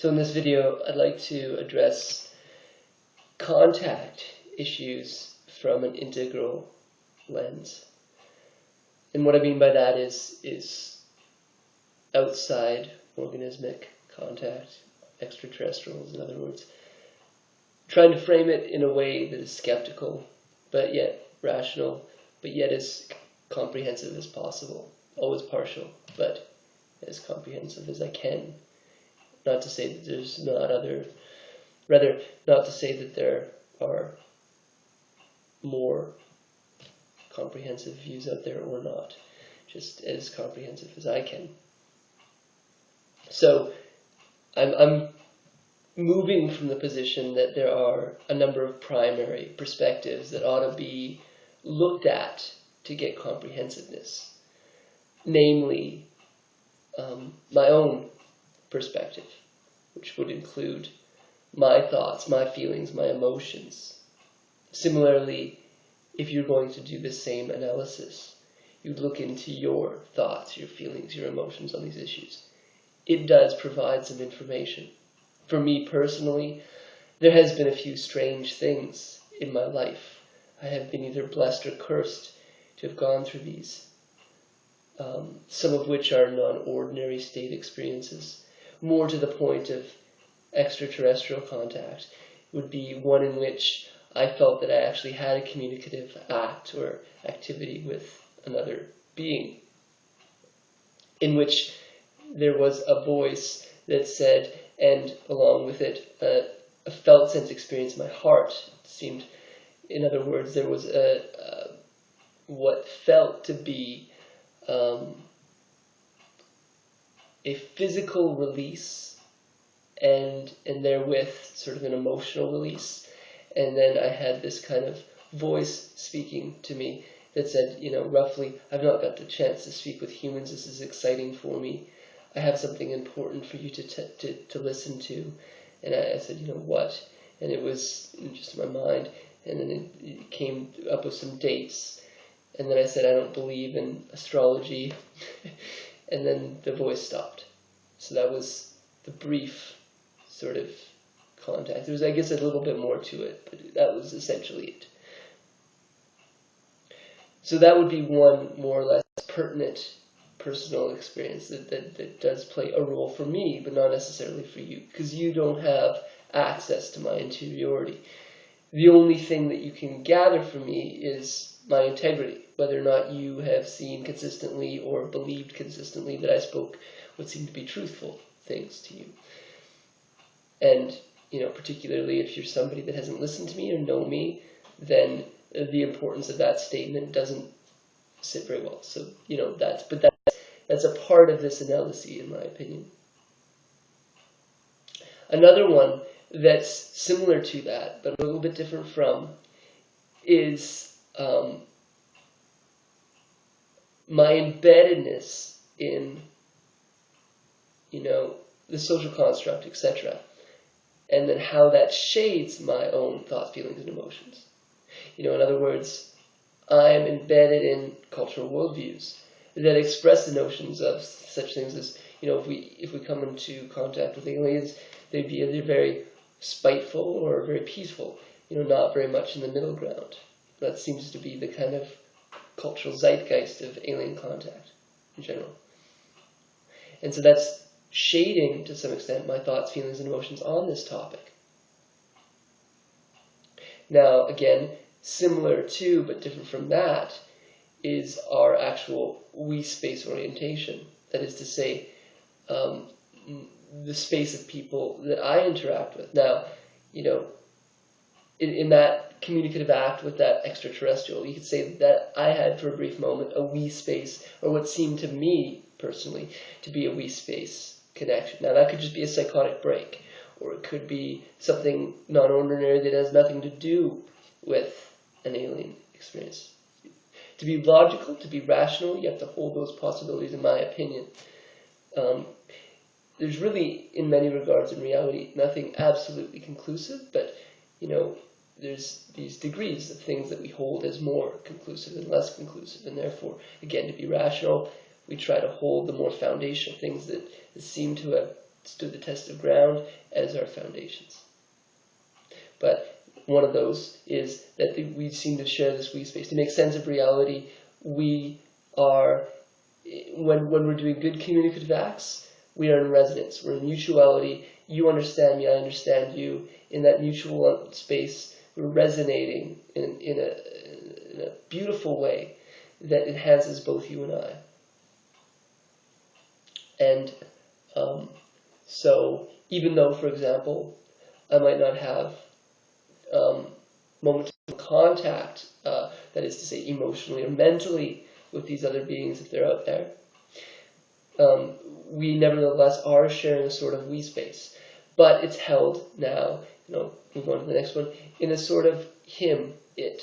So in this video, I'd like to address contact issues from an integral lens. And what I mean by that is outside organismic contact, extraterrestrials, in other words. Trying to frame it in a way that is skeptical, but yet rational, but yet as comprehensive as possible. Always partial, but as comprehensive as I can. Not to say that there's not rather not to say that there are more comprehensive views out there or not, just as comprehensive as I can. So I'm moving from the position that there are a number of primary perspectives that ought to be looked at to get comprehensiveness, namely my own perspective, which would include my thoughts, my feelings, my emotions. Similarly, if you're going to do the same analysis, you'd look into your thoughts, your feelings, your emotions on these issues. It does provide some information. For me personally, there has been a few strange things in my life. I have been either blessed or cursed to have gone through these, some of which are non-ordinary state experiences. More to the point of extraterrestrial contact would be one in which I felt that I actually had a communicative act or activity with another being, in which there was a voice that said, and along with it, a felt sense experience in my heart. It seemed, in other words, there was what felt to be a physical release, and therewith sort of an emotional release. And then I had this kind of voice speaking to me that said, roughly, I've not got the chance to speak with humans. This is exciting for me. I have something important for you to listen to. And I said, what? And it was just in my mind. And then it came up with some dates. And then I said, I don't believe in astrology. And then the voice stopped. So that was the brief sort of contact. There was, I guess, a little bit more to it, but that was essentially it. So that would be one more or less pertinent personal experience that does play a role for me, but not necessarily for you, because you don't have access to my interiority. The only thing that you can gather from me is my integrity, whether or not you have seen consistently or believed consistently that I spoke what seemed to be truthful things to you. And, particularly if you're somebody that hasn't listened to me or know me, then the importance of that statement doesn't sit very well. So, that's a part of this analysis, in my opinion. Another one that's similar to that, but a little bit different from, is my embeddedness in, the social construct, etc., and then how that shades my own thoughts, feelings, and emotions. In other words, I'm embedded in cultural worldviews that express the notions of such things as, if we come into contact with aliens, they'd be either very spiteful or very peaceful, not very much in the middle ground. That seems to be the kind of cultural zeitgeist of alien contact in general. And so that's shading, to some extent, my thoughts, feelings, and emotions on this topic. Now, again, similar to, but different from that, is our actual we space orientation. That is to say, the space of people that I interact with. Now, in that communicative act with that extraterrestrial, you could say that I had, for a brief moment, a we space, or what seemed to me, personally, to be a we space connection. Now, that could just be a psychotic break, or it could be something non-ordinary that has nothing to do with an alien experience. To be logical, to be rational, you have to hold those possibilities, in my opinion. There's really, in many regards, in reality, nothing absolutely conclusive, but, there's these degrees of things that we hold as more conclusive and less conclusive, and therefore, again, to be rational, we try to hold the more foundational things that seem to have stood the test of ground as our foundations. But one of those is that we seem to share this we space. To make sense of reality, we are, when we're doing good communicative acts, we are in resonance. We're in mutuality. You understand me, I understand you. In that mutual space, we're resonating in a beautiful way that enhances both you and I. And so even though, for example, I might not have momentary contact, that is to say emotionally or mentally, with these other beings if they're out there, we nevertheless are sharing a sort of we space. But it's held now, we'll go on to the next one, in a sort of him, it,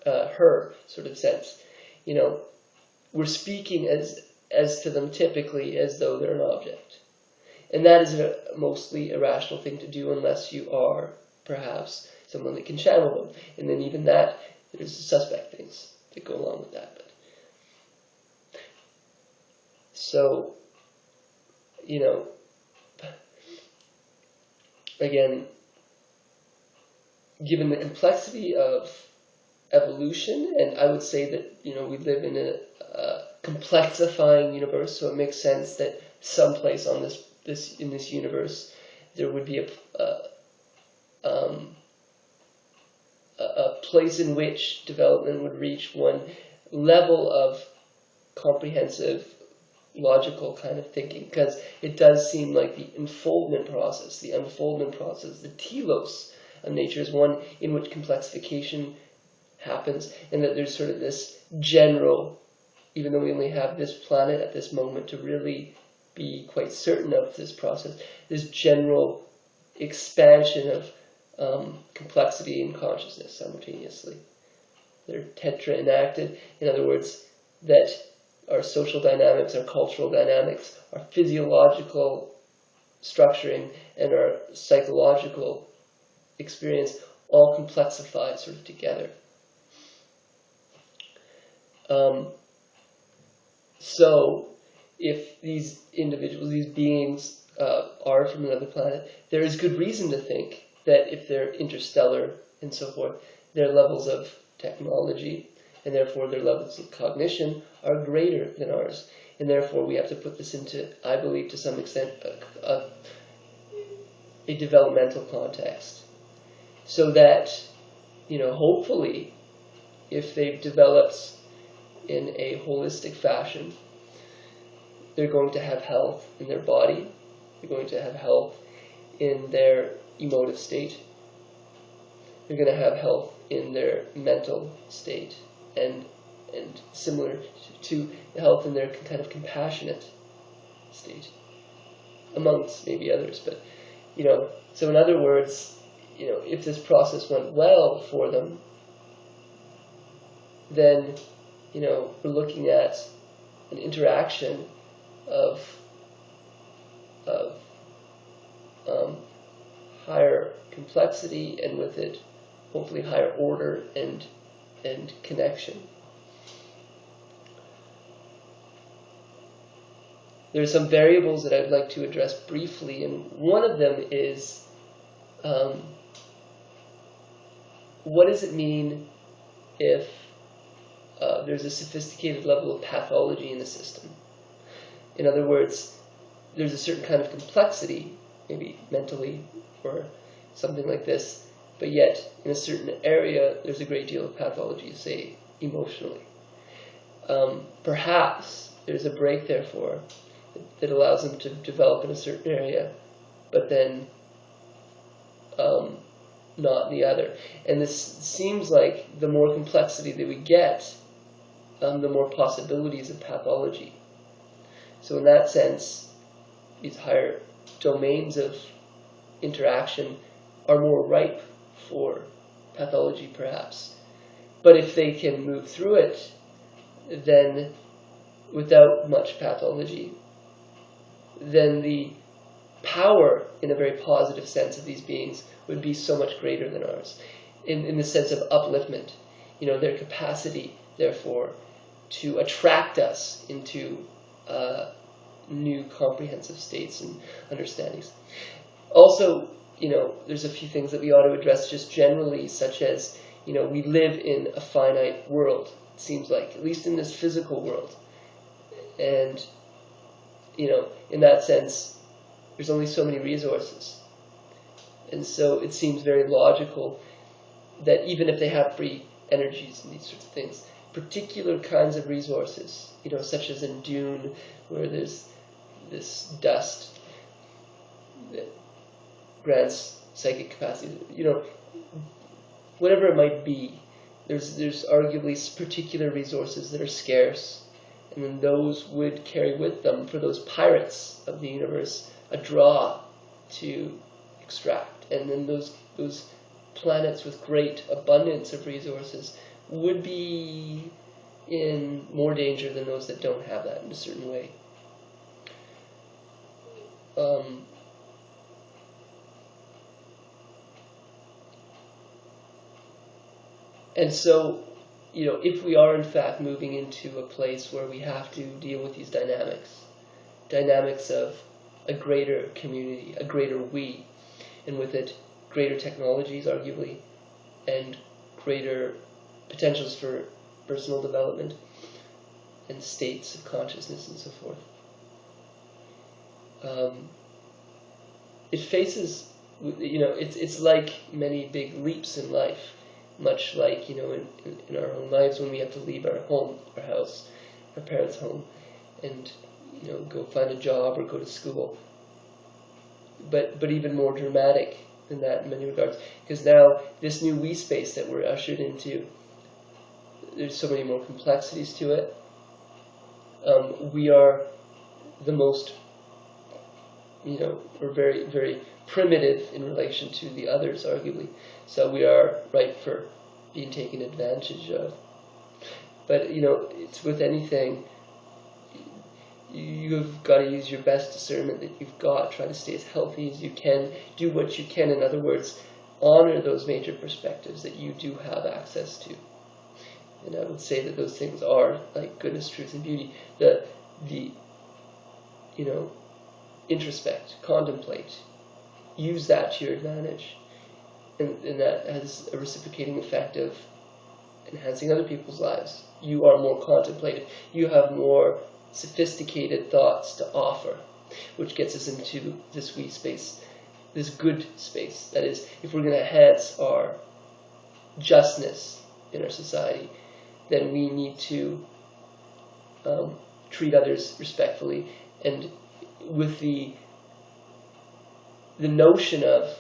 her sort of sense. We're speaking as to them typically as though they're an object. And that is a mostly irrational thing to do unless you are, perhaps, someone that can channel them. And then even that, there's suspect things that go along with that. But so, again, given the complexity of evolution, and I would say that, we live in a complexifying universe, so it makes sense that someplace on in this universe there would be a place in which development would reach one level of comprehensive, logical kind of thinking, because it does seem like the unfoldment process, the telos of nature is one in which complexification happens, and that there's sort of this general, even though we only have this planet at this moment to really be quite certain of this process, this general expansion of complexity and consciousness simultaneously. They're tetra-enacted. In other words, that our social dynamics, our cultural dynamics, our physiological structuring, and our psychological experience all complexify sort of together. So if these individuals, these beings are from another planet, there is good reason to think that if they're interstellar and so forth, their levels of technology and therefore their levels of cognition are greater than ours. And therefore we have to put this into, I believe, to some extent, a developmental context. So that, hopefully, if they've developed in a holistic fashion, they're going to have health in their body, they're going to have health in their emotive state, they're going to have health in their mental state, and similar to health in their kind of compassionate state, amongst maybe others. But, so in other words, if this process went well for them, then, we're looking at an interaction of higher complexity, and with it, hopefully, higher order and connection. There are some variables that I'd like to address briefly, and one of them is what does it mean if there's a sophisticated level of pathology in the system? In other words, there's a certain kind of complexity, maybe mentally or something like this, but yet in a certain area there's a great deal of pathology, say emotionally. Perhaps there's a break, therefore, that allows them to develop in a certain area, but then not in the other. And this seems like the more complexity that we get, the more possibilities of pathology. So in that sense, these higher domains of interaction are more ripe for pathology, perhaps. But if they can move through it, then without much pathology, then the power, in a very positive sense, of these beings would be so much greater than ours, in the sense of upliftment. Their capacity, therefore, to attract us into new comprehensive states and understandings. Also, there's a few things that we ought to address just generally, such as, we live in a finite world, it seems like, at least in this physical world. And, in that sense, there's only so many resources. And so it seems very logical that even if they have free energies and these sorts of things, particular kinds of resources, such as in Dune, where there's this dust that grants psychic capacity, whatever it might be, there's arguably particular resources that are scarce, and then those would carry with them, for those pirates of the universe, a draw to extract. And then those planets with great abundance of resources would be in more danger than those that don't have that in a certain way. And so, if we are in fact moving into a place where we have to deal with these dynamics of a greater community, a greater we, and with it greater technologies, arguably, and greater potentials for personal development and states of consciousness and so forth. It faces, it's like many big leaps in life, much like, in our own lives when we have to leave our home, our house, our parents' home, and, go find a job or go to school. But even more dramatic than that in many regards, because now this new we space that we're ushered into, there's so many more complexities to it. We are the most, we're very, very primitive in relation to the others, arguably. So we are ripe for being taken advantage of. But, it's with anything, you've got to use your best discernment that you've got, try to stay as healthy as you can, do what you can, in other words, honor those major perspectives that you do have access to. And I would say that those things are like goodness, truth, and beauty. The introspect, contemplate, use that to your advantage, and that has a reciprocating effect of enhancing other people's lives. You are more contemplative. You have more sophisticated thoughts to offer, which gets us into this we space, this good space. That is, if we're going to enhance our justness in our society, then we need to treat others respectfully, and with the notion of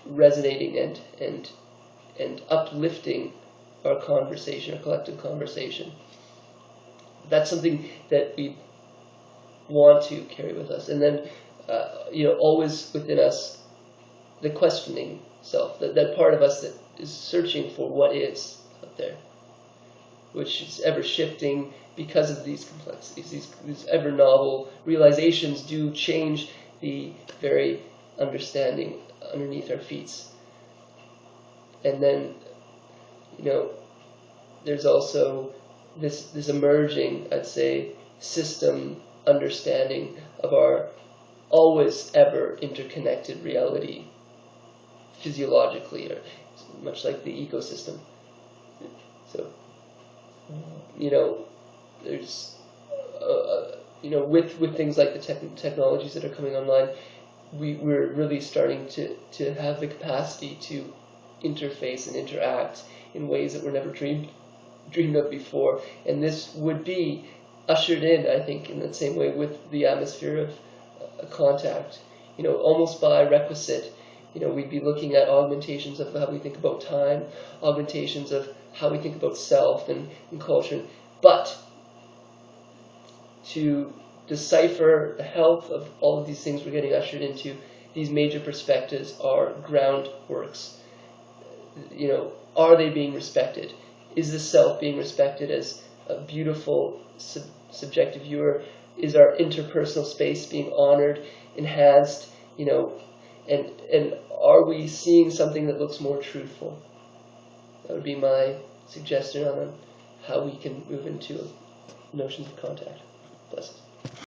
resonating and uplifting our conversation, our collective conversation. That's something that we want to carry with us. And then, always within us, the questioning self, that part of us that is searching for what is out there, which is ever shifting because of these complexities. These ever novel realizations do change the very understanding underneath our feet. And then, there's also this emerging, I'd say, system understanding of our always ever interconnected reality physiologically, or much like the ecosystem. So, there's, with things like the technologies that are coming online, we're really starting to have the capacity to interface and interact in ways that were never dreamed of before. And this would be ushered in, I think, in the same way with the atmosphere of contact. Almost by requisite, we'd be looking at augmentations of how we think about time, augmentations of how we think about self and culture. But to decipher the health of all of these things we're getting ushered into, these major perspectives are groundworks. Are they being respected? Is the self being respected as a beautiful, subjective viewer? Is our interpersonal space being honored, enhanced? And are we seeing something that looks more truthful? That would be my suggestion on how we can move into a notions of contact. Blessings.